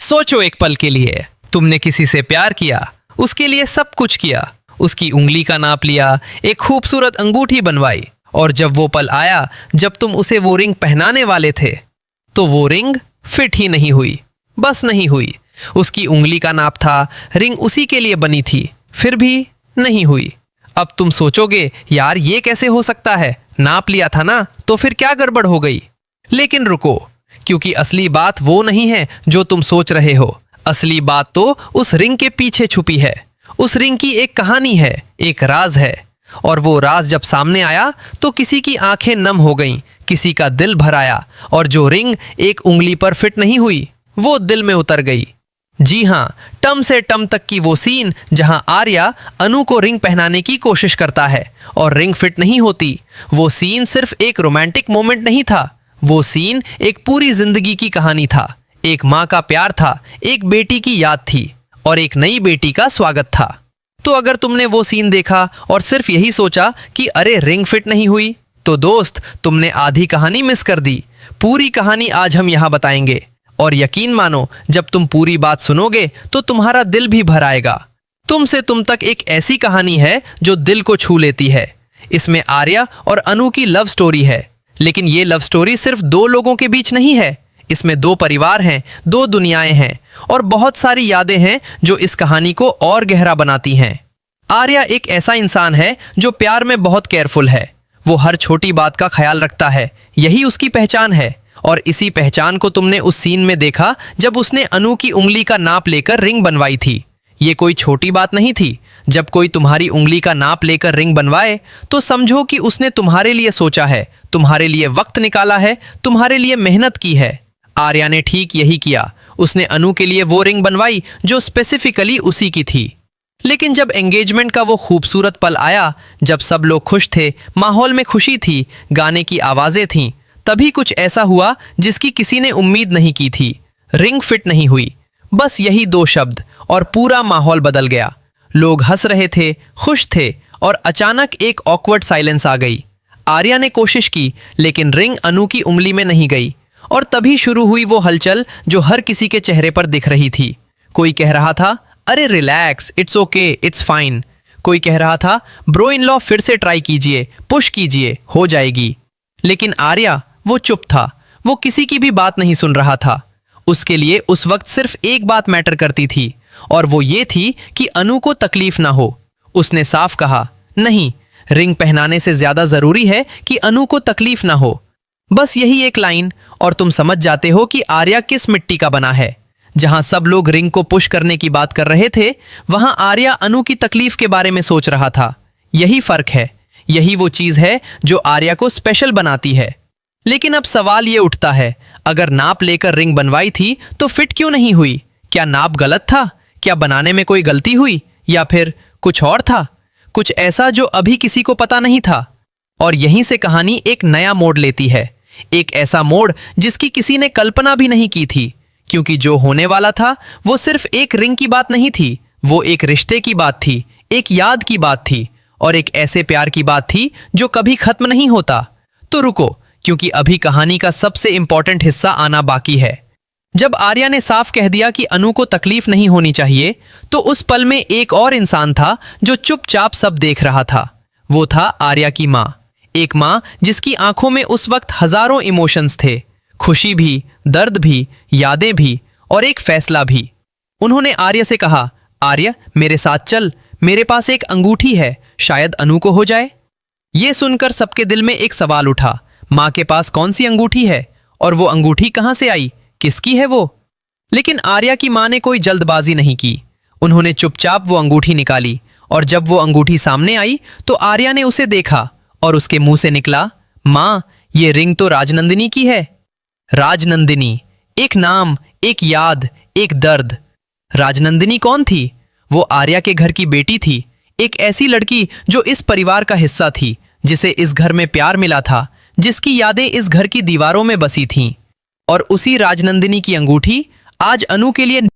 सोचो एक पल के लिए, तुमने किसी से प्यार किया, उसके लिए सब कुछ किया, उसकी उंगली का नाप लिया, एक खूबसूरत अंगूठी बनवाई, और जब वो पल आया जब तुम उसे वो रिंग पहनाने वाले थे, तो वो रिंग फिट ही नहीं हुई। बस नहीं हुई। उसकी उंगली का नाप था, रिंग उसी के लिए बनी थी, फिर भी नहीं हुई। अब तुम सोचोगे, यार ये कैसे हो सकता है, नाप लिया था ना, तो फिर क्या गड़बड़ हो गई। लेकिन रुको, क्योंकि असली बात वो नहीं है जो तुम सोच रहे हो। असली बात तो उस रिंग के पीछे छुपी है। उस रिंग की एक कहानी है, एक राज है। और वो राज जब सामने आया तो किसी की आंखें नम हो गईं, किसी का दिल भर आया, और जो रिंग एक उंगली पर फिट नहीं हुई, वो दिल में उतर गई। जी हाँ, टम से टम तक की वो सीन जहां आर्या अनु को रिंग पहनाने की कोशिश करता है और रिंग फिट नहीं होती। वो सीन सिर्फ एक रोमांटिक मोमेंट नहीं था, वो सीन एक पूरी जिंदगी की कहानी था। एक माँ का प्यार था, एक बेटी की याद थी, और एक नई बेटी का स्वागत था। तो अगर तुमने वो सीन देखा और सिर्फ यही सोचा कि अरे रिंग फिट नहीं हुई, तो दोस्त तुमने आधी कहानी मिस कर दी। पूरी कहानी आज हम यहाँ बताएंगे, और यकीन मानो जब तुम पूरी बात सुनोगे तो तुम्हारा दिल भी भर आएगा। तुम से तुम तक एक ऐसी कहानी है जो दिल को छू लेती है। इसमें आर्या और अनु की लव स्टोरी है, लेकिन ये लव स्टोरी सिर्फ दो लोगों के बीच नहीं है। इसमें दो परिवार हैं, दो दुनियाएं हैं, और बहुत सारी यादें हैं जो इस कहानी को और गहरा बनाती हैं। आर्या एक ऐसा इंसान है जो प्यार में बहुत केयरफुल है। वो हर छोटी बात का ख्याल रखता है, यही उसकी पहचान है। और इसी पहचान को तुमने उस सीन में देखा जब उसने अनु की उंगली का नाप लेकर रिंग बनवाई थी। ये कोई छोटी बात नहीं थी। जब कोई तुम्हारी उंगली का नाप लेकर रिंग बनवाए तो समझो कि उसने तुम्हारे लिए सोचा है, तुम्हारे लिए वक्त निकाला है, तुम्हारे लिए मेहनत की है। आर्या ने ठीक यही किया। उसने अनु के लिए वो रिंग बनवाई जो स्पेसिफिकली उसी की थी। लेकिन जब एंगेजमेंट का वो खूबसूरत पल आया, जब सब लोग खुश थे, माहौल में खुशी थी, गाने की आवाजें थीं, तभी कुछ ऐसा हुआ जिसकी किसी ने उम्मीद नहीं की थी। रिंग फिट नहीं हुई। बस यही दो शब्द और पूरा माहौल बदल गया। लोग हंस रहे थे, खुश थे, और अचानक एक ऑकवर्ड साइलेंस आ गई। आर्या ने कोशिश की, लेकिन रिंग अनु की उंगली में नहीं गई। और तभी शुरू हुई वो हलचल जो हर किसी के चेहरे पर दिख रही थी। कोई कह रहा था, अरे relax, it's okay, it's fine. कोई कह रहा था, ब्रो इन लॉ फिर से ट्राई कीजिए, पुश कीजिए, हो जाएगी। लेकिन आर्या वो चुप था। वो किसी की भी बात नहीं सुन रहा था। उसके लिए उस वक्त सिर्फ एक बात मैटर करती थी, और वो ये थी कि अनु को तकलीफ ना हो। उसने साफ कहा, नहीं, रिंग पहनाने से ज्यादा जरूरी है कि अनु को तकलीफ ना हो। बस यही एक लाइन, और तुम समझ जाते हो कि आर्या किस मिट्टी का बना है। जहां सब लोग रिंग को पुश करने की बात कर रहे थे, वहां आर्या अनु की तकलीफ के बारे में सोच रहा था। यही फर्क है, यही वो चीज है जो आर्या को स्पेशल बनाती है। लेकिन अब सवाल ये उठता है, अगर नाप लेकर रिंग बनवाई थी तो फिट क्यों नहीं हुई? क्या नाप गलत था? क्या बनाने में कोई गलती हुई? या फिर कुछ और था, कुछ ऐसा जो अभी किसी को पता नहीं था? और यहीं से कहानी एक नया मोड़ लेती है, एक ऐसा मोड़ जिसकी किसी ने कल्पना भी नहीं की थी। क्योंकि जो होने वाला था वो सिर्फ एक रिंग की बात नहीं थी, वो एक रिश्ते की बात थी, एक याद की बात थी, और एक ऐसे प्यार की बात थी जो कभी खत्म नहीं होता। तो रुको, क्योंकि अभी कहानी का सबसे इंपॉर्टेंट हिस्सा आना बाकी है। जब आर्या ने साफ कह दिया कि अनु को तकलीफ नहीं होनी चाहिए, तो उस पल में एक और इंसान था जो चुपचाप सब देख रहा था। वो था आर्या की माँ। एक माँ जिसकी आंखों में उस वक्त हजारों इमोशंस थे, खुशी भी, दर्द भी, यादें भी, और एक फैसला भी। उन्होंने आर्या से कहा, आर्या मेरे साथ चल, मेरे पास एक अंगूठी है, शायद अनु को हो जाए। ये सुनकर सबके दिल में एक सवाल उठा, माँ के पास कौन सी अंगूठी है, और वो अंगूठी कहाँ से आई, किसकी है वो? लेकिन आर्या की माँ ने कोई जल्दबाजी नहीं की। उन्होंने चुपचाप वो अंगूठी निकाली, और जब वो अंगूठी सामने आई तो आर्या ने उसे देखा, और उसके मुंह से निकला, माँ ये रिंग तो राजनंदिनी की है। राजनंदिनी, एक नाम, एक याद, एक दर्द। राजनंदिनी कौन थी? वो आर्या के घर की बेटी थी, एक ऐसी लड़की जो इस परिवार का हिस्सा थी, जिसे इस घर में प्यार मिला था, जिसकी यादें इस घर की दीवारों में बसी थीं। और उसी राजनंदिनी की अंगूठी आज अनु के लिए